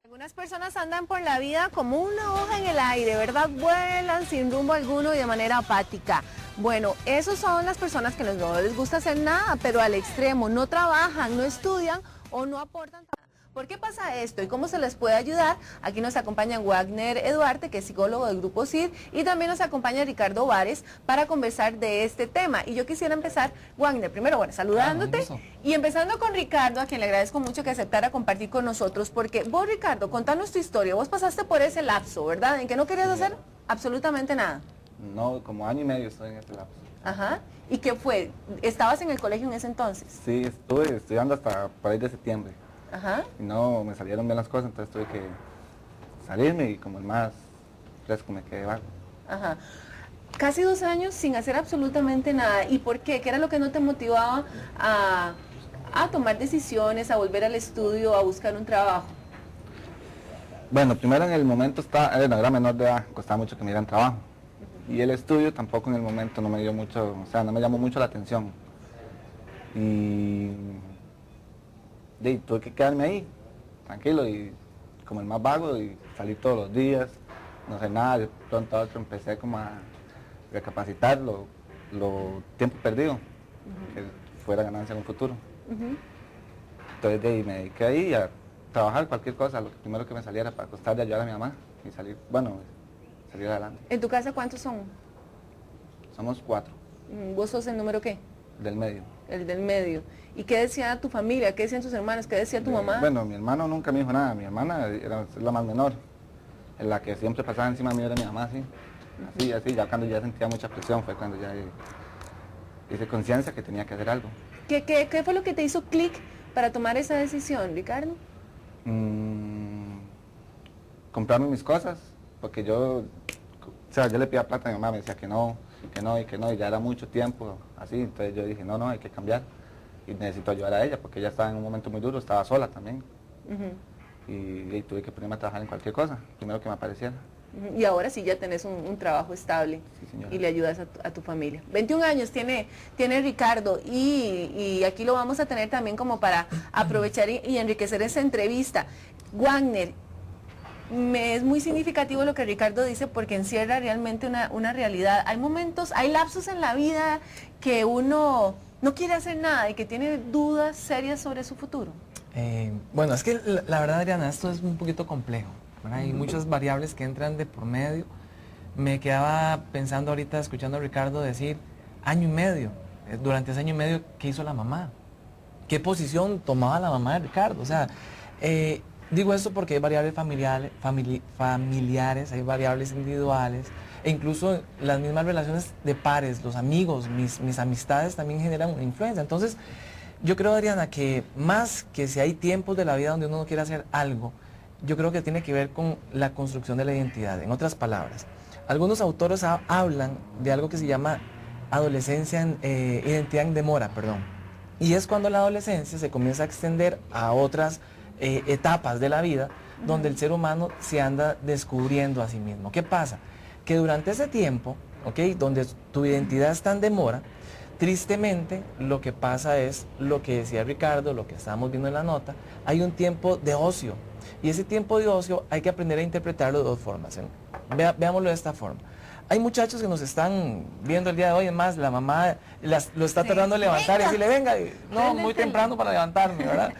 Algunas personas andan por la vida como una hoja en el aire, ¿verdad? Vuelan sin rumbo alguno y de manera apática. Bueno, esos son las personas que no les gusta hacer nada, pero al extremo, no trabajan, no estudian o no aportan. ¿Por qué pasa esto y cómo se les puede ayudar? Aquí nos acompaña Wagner Eduarte, que es psicólogo del Grupo CID, y también nos acompaña Ricardo Vares para conversar de este tema. Y yo quisiera empezar, Wagner, primero, saludándote y empezando con Ricardo, a quien le agradezco mucho que aceptara compartir con nosotros, porque vos, Ricardo, contanos tu historia. Vos pasaste por ese lapso, ¿verdad? En que no querías hacer absolutamente nada. No, como año y medio estoy en este lapso. Ajá. ¿Y qué fue? ¿Estabas en el colegio en ese entonces? Sí, estuve estudiando hasta por ahí de septiembre. Ajá. Y no me salieron bien las cosas, entonces tuve que salirme y como el más fresco me quedé vago. Ajá. Casi 2 años sin hacer absolutamente nada. ¿Y por qué? ¿Qué era lo que no te motivaba a tomar decisiones, a volver al estudio, a buscar un trabajo? Bueno, primero en el momento era menor de edad, costaba mucho que me dieran trabajo. Y el estudio tampoco en el momento no me dio mucho, o sea, no me llamó mucho la atención. Y tuve que quedarme ahí, tranquilo y como el más vago y salir todos los días, no hacer nada. De pronto a otro empecé como a recapacitar lo tiempo perdido, que fuera ganancia en un futuro. Entonces me dediqué ahí a trabajar cualquier cosa, lo primero que me saliera para costar de ayudar a mi mamá y salir adelante. ¿En tu casa cuántos son? Somos 4. ¿Vos sos el número qué? Del medio. El del medio. ¿Y qué decía tu familia? ¿Qué decían tus hermanos? ¿Qué decía tu mamá? Bueno, mi hermano nunca me dijo nada. Mi hermana es la más menor. En la que siempre pasaba encima mío era mi mamá, así. Así. Ya cuando ya sentía mucha presión fue cuando ya hice conciencia que tenía que hacer algo. ¿Qué fue lo que te hizo clic para tomar esa decisión, Ricardo? Comprarme mis cosas, porque yo le pedía plata a mi mamá, me decía que no, y ya era mucho tiempo así. Entonces yo dije, no, hay que cambiar. Y necesito ayudar a ella, porque ella estaba en un momento muy duro, estaba sola también. Y tuve que ponerme a trabajar en cualquier cosa, primero que me apareciera. Y ahora sí ya tenés un trabajo estable, sí, y le ayudas a tu familia. 21 años tiene Ricardo y aquí lo vamos a tener también como para aprovechar y enriquecer esa entrevista. Wagner, es muy significativo lo que Ricardo dice porque encierra realmente una realidad. Hay momentos, hay lapsos en la vida que uno no quiere hacer nada y que tiene dudas serias sobre su futuro. Bueno, es que la verdad, Adriana, esto es un poquito complejo, ¿verdad? Hay muchas variables que entran de por medio. Me quedaba pensando ahorita, escuchando a Ricardo decir, año y medio. Durante ese año y medio, ¿qué hizo la mamá? ¿Qué posición tomaba la mamá de Ricardo? O sea, digo esto porque hay variables familiares, hay variables individuales, e incluso las mismas relaciones de pares, los amigos, mis amistades también generan una influencia. Entonces, yo creo, Adriana, que más que si hay tiempos de la vida donde uno no quiere hacer algo, yo creo que tiene que ver con la construcción de la identidad. En otras palabras, algunos autores hablan de algo que se llama identidad en demora, perdón. Y es cuando la adolescencia se comienza a extender a otras etapas de la vida, donde el ser humano se anda descubriendo a sí mismo. ¿Qué pasa? Que durante ese tiempo, donde tu identidad está en demora, tristemente lo que pasa es lo que decía Ricardo, lo que estábamos viendo en la nota, hay un tiempo de ocio. Y ese tiempo de ocio hay que aprender a interpretarlo de dos formas. Veámoslo de esta forma. Hay muchachos que nos están viendo el día de hoy, además la mamá lo está tratando de levantar y decirle, venga, no, muy temprano para levantarme, ¿verdad?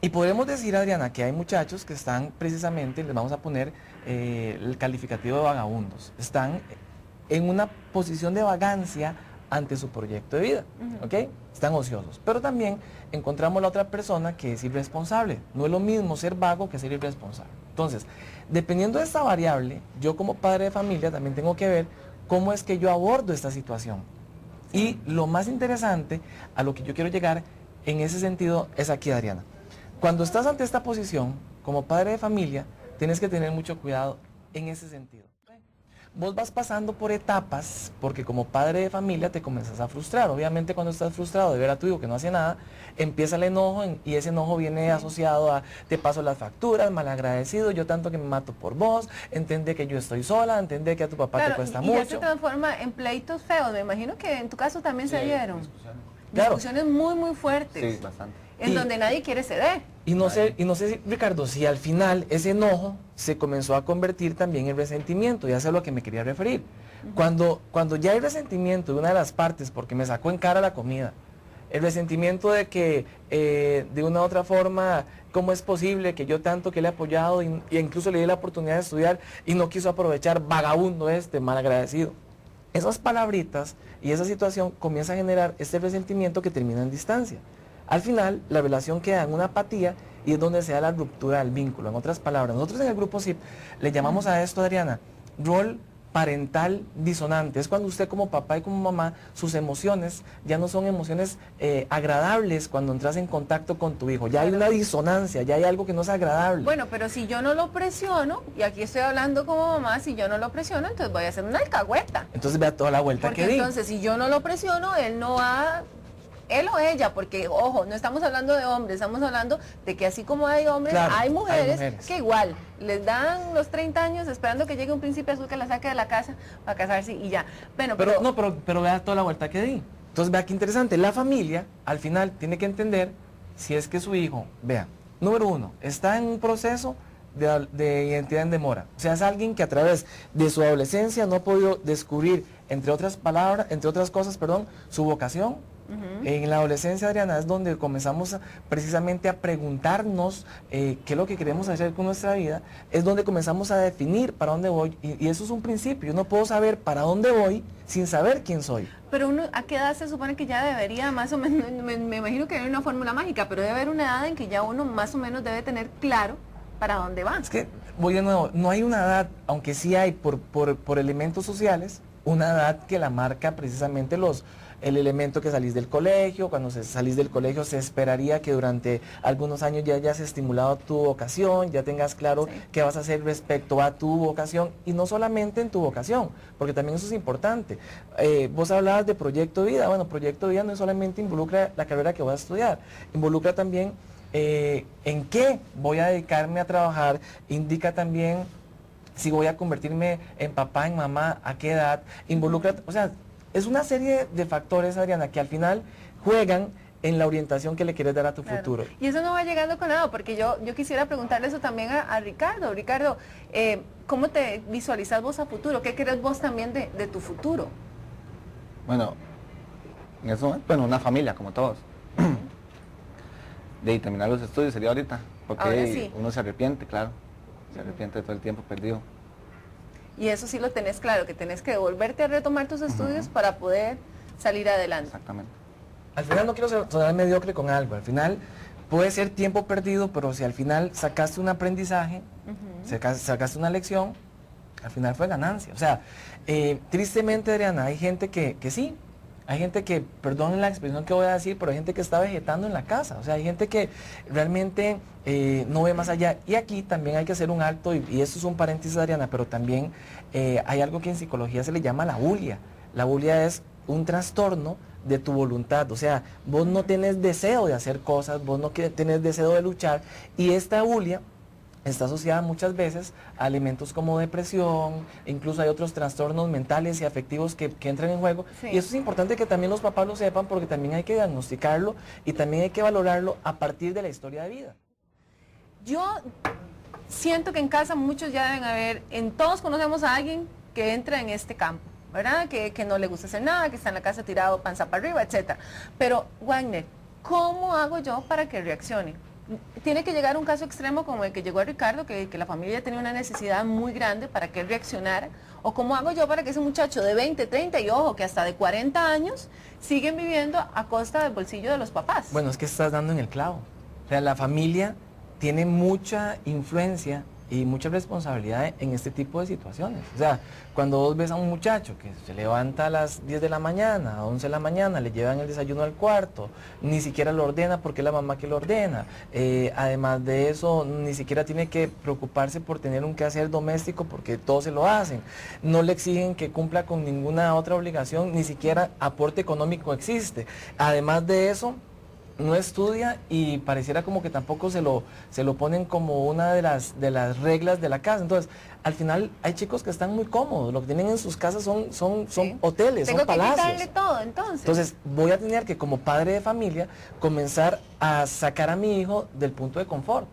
Y podemos decir, Adriana, que hay muchachos que están precisamente, les vamos a poner el calificativo de vagabundos, están en una posición de vagancia ante su proyecto de vida, Están ociosos. Pero también encontramos la otra persona que es irresponsable. No es lo mismo ser vago que ser irresponsable. Entonces, dependiendo de esta variable, yo como padre de familia también tengo que ver cómo es que yo abordo esta situación. Y lo más interesante, a lo que yo quiero llegar en ese sentido, es aquí, Adriana. Cuando estás ante esta posición, como padre de familia, tienes que tener mucho cuidado en ese sentido. Vos vas pasando por etapas, porque como padre de familia te comienzas a frustrar. Obviamente cuando estás frustrado de ver a tu hijo que no hace nada, empieza el enojo y ese enojo viene asociado a te paso las facturas, malagradecido, yo tanto que me mato por vos, entendé que yo estoy sola, entendé que a tu papá te cuesta mucho. Y ya se transforma en pleitos feos. Me imagino que en tu caso también se dieron. Discusiones muy, muy fuertes. Sí, bastante. en donde nadie quiere ceder. Y no sé, Ricardo, si al final ese enojo se comenzó a convertir también en resentimiento, ya sé a lo que me quería referir. Cuando ya hay resentimiento de una de las partes porque me sacó en cara la comida, el resentimiento de que de una u otra forma, ¿cómo es posible que yo tanto que le he apoyado y incluso le di la oportunidad de estudiar y no quiso aprovechar, vagabundo malagradecido? Esas palabritas y esa situación comienza a generar este resentimiento que termina en distancia. Al final, la relación queda en una apatía y es donde se da la ruptura del vínculo. En otras palabras, nosotros en el grupo SIP le llamamos a esto, Adriana, rol parental disonante. Es cuando usted como papá y como mamá, sus emociones ya no son emociones agradables cuando entras en contacto con tu hijo. Ya hay una disonancia, ya hay algo que no es agradable. Bueno, pero si yo no lo presiono, y aquí estoy hablando como mamá, si yo no lo presiono, entonces voy a hacer una alcahueta. Entonces vea toda la vuelta porque que di. Entonces, si yo no lo presiono, él no va... Él o ella, porque, ojo, no estamos hablando de hombres, estamos hablando de que así como hay hombres, claro, hay mujeres que igual les dan los 30 años esperando que llegue un príncipe azul que la saque de la casa para casarse y ya. Bueno, pero vea toda la vuelta que di. Entonces, vea qué interesante. La familia, al final, tiene que entender si es que su hijo, vea, número uno, está en un proceso de identidad en demora. O sea, es alguien que a través de su adolescencia no ha podido descubrir, entre otras cosas, su vocación. En la adolescencia, Adriana, es donde comenzamos precisamente a preguntarnos qué es lo que queremos hacer con nuestra vida, es donde comenzamos a definir para dónde voy, y eso es un principio. Yo no puedo saber para dónde voy sin saber quién soy. Pero uno, ¿a qué edad se supone que ya debería, más o menos, me imagino que hay una fórmula mágica, pero debe haber una edad en que ya uno más o menos debe tener claro para dónde va? Es que, voy de nuevo, no hay una edad, aunque sí hay por elementos sociales, una edad que la marca precisamente el elemento que salís del colegio. Cuando salís del colegio se esperaría que durante algunos años ya hayas estimulado tu vocación, ya tengas claro qué vas a hacer respecto a tu vocación, y no solamente en tu vocación, porque también eso es importante. Vos hablabas de proyecto de vida. Bueno, proyecto de vida no solamente involucra la carrera que voy a estudiar, involucra también en qué voy a dedicarme a trabajar, indica también si voy a convertirme en papá, en mamá, a qué edad, involucra, o sea, es una serie de factores, Adriana, que al final juegan en la orientación que le quieres dar a tu futuro. Y eso no va llegando con nada, porque yo quisiera preguntarle eso también a Ricardo. Ricardo, ¿cómo te visualizas vos a futuro? ¿Qué querés vos también de tu futuro? Bueno, en eso, una familia, como todos. De terminar los estudios sería ahorita, porque uno se arrepiente, claro, se arrepiente de todo el tiempo perdido. Y eso sí lo tenés claro, que tenés que volverte a retomar tus estudios para poder salir adelante. Exactamente. Al final no quiero sonar mediocre con algo, al final puede ser tiempo perdido, pero si al final sacaste un aprendizaje, sacaste una lección, al final fue ganancia. O sea, tristemente, Adriana, hay gente que sí, hay gente que, perdonen la expresión que voy a decir, pero hay gente que está vegetando en la casa. O sea, hay gente que realmente no ve más allá. Y aquí también hay que hacer un alto, y esto es un paréntesis, Adriana, pero también hay algo que en psicología se le llama la bulia. La bulia es un trastorno de tu voluntad. O sea, vos no tenés deseo de hacer cosas, vos no tenés deseo de luchar, y esta bulia está asociada muchas veces a elementos como depresión, incluso hay otros trastornos mentales y afectivos que entran en juego. Y eso es importante que también los papás lo sepan, porque también hay que diagnosticarlo y también hay que valorarlo a partir de la historia de vida. Yo siento que en casa muchos ya deben haber, todos conocemos a alguien que entra en este campo, ¿verdad? Que no le gusta hacer nada, que está en la casa tirado panza para arriba, etc. Pero, Wagner, ¿cómo hago yo para que reaccione? Tiene que llegar un caso extremo como el que llegó a Ricardo, que la familia tenía una necesidad muy grande para que él reaccionara. ¿O cómo hago yo para que ese muchacho de 20, 30 y ojo, que hasta de 40 años siguen viviendo a costa del bolsillo de los papás? Bueno, es que estás dando en el clavo. O sea, la familia tiene mucha influencia y mucha responsabilidad en este tipo de situaciones. O sea, cuando vos ves a un muchacho que se levanta a las 10 de la mañana, a 11 de la mañana, le llevan el desayuno al cuarto, ni siquiera lo ordena porque es la mamá que lo ordena. Además de eso, ni siquiera tiene que preocuparse por tener un quehacer doméstico porque todos se lo hacen. No le exigen que cumpla con ninguna otra obligación, ni siquiera aporte económico existe. Además de eso, no estudia y pareciera como que tampoco se lo ponen como una de las reglas de la casa. Entonces, al final hay chicos que están muy cómodos, lo que tienen en sus casas son hoteles, Tengo son palacios. que quitarle todo, entonces. Entonces, voy a tener que, como padre de familia, comenzar a sacar a mi hijo del punto de confort.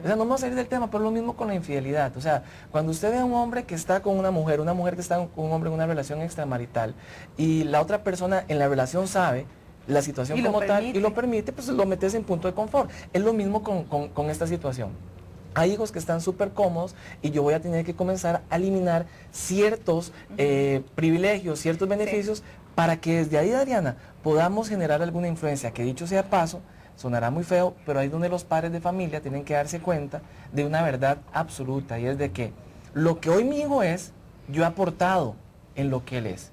O sea, no vamos a salir del tema, pero lo mismo con la infidelidad. O sea, cuando usted ve a un hombre que está con una mujer que está con un hombre en una relación extramarital, y la otra persona en la relación sabe la situación como tal y lo permite, pues lo metes en punto de confort. Es lo mismo con esta situación. Hay hijos que están súper cómodos y yo voy a tener que comenzar a eliminar ciertos privilegios, ciertos beneficios, para que desde ahí, Adriana, podamos generar alguna influencia, que dicho sea paso, sonará muy feo, pero ahí es donde los padres de familia tienen que darse cuenta de una verdad absoluta, y es de que lo que hoy mi hijo es, yo he aportado en lo que él es.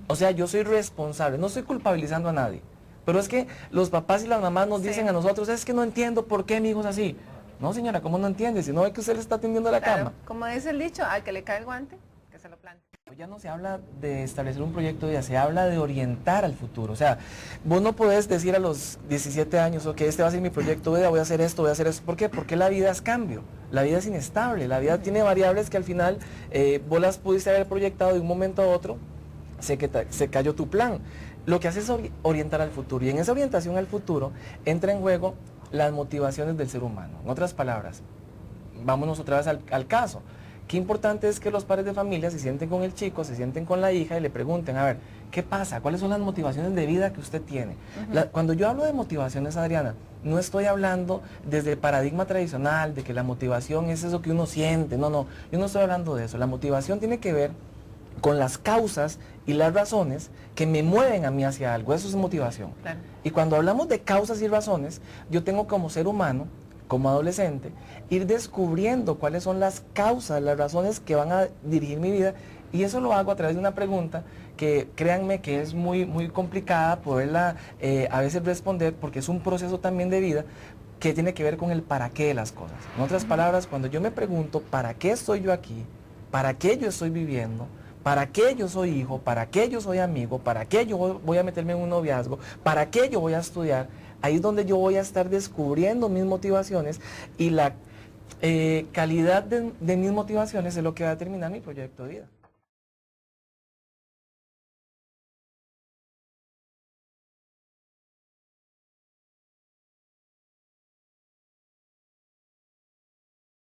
O sea, yo soy responsable, no estoy culpabilizando a nadie, pero es que los papás y las mamás nos dicen a nosotros, es que no entiendo por qué mi hijo es así. No, señora, ¿cómo no entiende? Si no ve que usted le está tendiendo la cama. Como dice el dicho, al que le cae el guante, que se lo plante. Ya no se habla de establecer un proyecto de vida, se habla de orientar al futuro. O sea, vos no podés decir a los 17 años, ok, este va a ser mi proyecto de vida, voy a hacer esto, voy a hacer eso. ¿Por qué? Porque la vida es cambio, la vida es inestable, la vida tiene variables que al final vos las pudiste haber proyectado de un momento a otro, se cayó tu plan. Lo que hace es orientar al futuro, y en esa orientación al futuro entra en juego las motivaciones del ser humano. En otras palabras, vámonos otra vez al caso. Qué importante es que los padres de familia se sienten con el chico, se sienten con la hija y le pregunten, a ver, ¿qué pasa? ¿Cuáles son las motivaciones de vida que usted tiene? Cuando yo hablo de motivaciones, Adriana, no estoy hablando desde el paradigma tradicional de que la motivación es eso que uno siente. No, yo no estoy hablando de eso. La motivación tiene que ver con las causas y las razones que me mueven a mí hacia algo. Eso es motivación. Claro. Y cuando hablamos de causas y razones, yo tengo como ser humano, como adolescente, ir descubriendo cuáles son las causas, las razones que van a dirigir mi vida, y eso lo hago a través de una pregunta que, créanme, que es muy complicada poderla a veces responder, porque es un proceso también de vida que tiene que ver con el para qué de las cosas. En otras palabras, cuando yo me pregunto, ¿para qué estoy yo aquí? ¿Para qué yo estoy viviendo? ¿Para qué yo soy hijo? ¿Para qué yo soy amigo? ¿Para qué yo voy a meterme en un noviazgo? ¿Para qué yo voy a estudiar? Ahí es donde yo voy a estar descubriendo mis motivaciones, y la calidad de mis motivaciones es lo que va a determinar mi proyecto de vida.